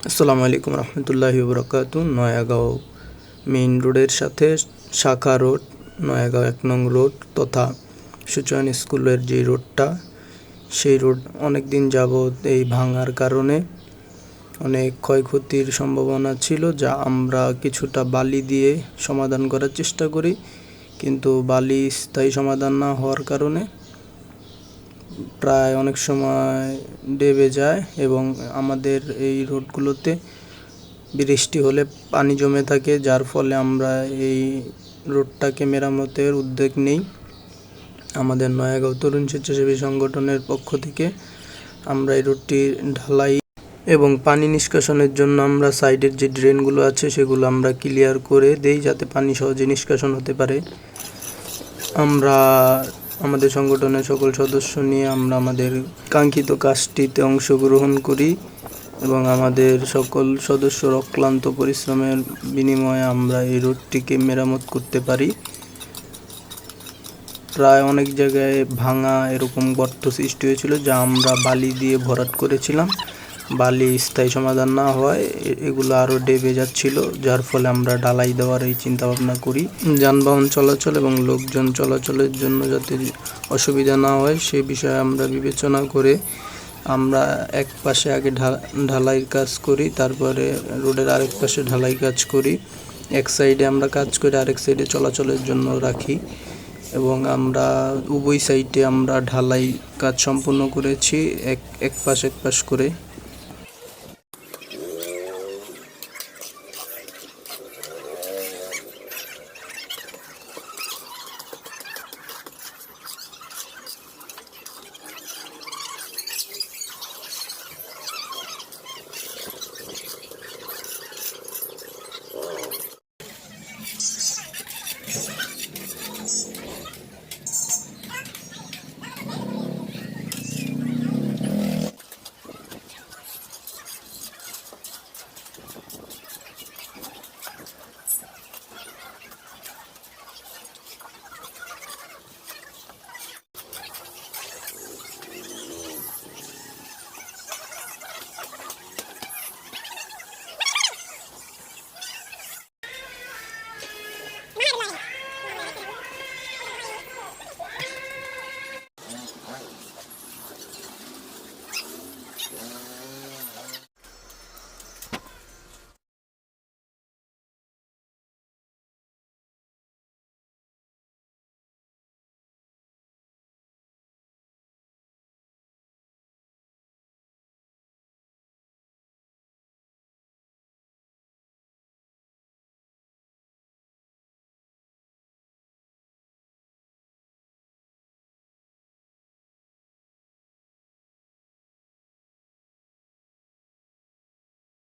আসসালামু আলাইকুম রহমতুল্লাহি বরকাতু। নয়াগাঁও মেইন রোডের সাথে শাখা রোড, নয়াগাঁও ১ নং রোড তথা সূচয়ন স্কুলের যে রোডটা, সেই রোড অনেক দিন যাবৎ এই ভাঙার কারণে অনেক ক্ষয়ক্ষতির সম্ভাবনা ছিল, যা আমরা কিছুটা বালি দিয়ে সমাধান করার চেষ্টা করি, কিন্তু বালি স্থায়ী সমাধান না হওয়ার কারণে প্রায় অনেক সময় ডেবে যায় এবং আমাদের এই রোডগুলোতে বৃষ্টি হলে পানি জমে থাকে, যার ফলে আমরা এই রোডটাকে মেরামতের উদ্যোগ নেই। আমাদের নয়াগাঁও তরুণ স্বেচ্ছাসেবী সংগঠনের পক্ষ থেকে আমরা এই রোডটি ঢালাই এবং পানি নিষ্কাশনের জন্য আমরা সাইডের যে ড্রেনগুলো আছে সেগুলো আমরা ক্লিয়ার করে দেই, যাতে পানি সহজে নিষ্কাশন হতে পারে। আমরা আমাদের সংগঠনের সকল সদস্য নিয়ে আমরা আমাদের কাঙ্ক্ষিত কাজটিতে অংশগ্রহণ করি এবং আমাদের সকল সদস্যর অক্লান্ত পরিশ্রমের বিনিময়ে আমরা এই রোডটিকে মেরামত করতে পারি। প্রায় অনেক জায়গায় ভাঙা এরকম গর্ত সৃষ্টি হয়েছিল, যা আমরা বালি দিয়ে ভরাট করেছিলাম। বালি স্থায়ী সমাধান না হওয়ায় এগুলো আরও ডেবে যাচ্ছিল, যার ফলে আমরা ঢালাই দেওয়ার এই চিন্তাভাবনা করি। যানবাহন চলাচল এবং লোকজন চলাচলের জন্য যাতে অসুবিধা না হয় সে বিষয়ে আমরা বিবেচনা করে আমরা এক পাশে আগে ঢালাইয়ের কাজ করি, তারপরে রোডের আরেক পাশে ঢালাই কাজ করি। এক সাইডে আমরা কাজ করে আরেক সাইডে চলাচলের জন্য রাখি এবং আমরা উভয় সাইডে আমরা ঢালাই কাজ সম্পূর্ণ করেছি এক পাশ করে।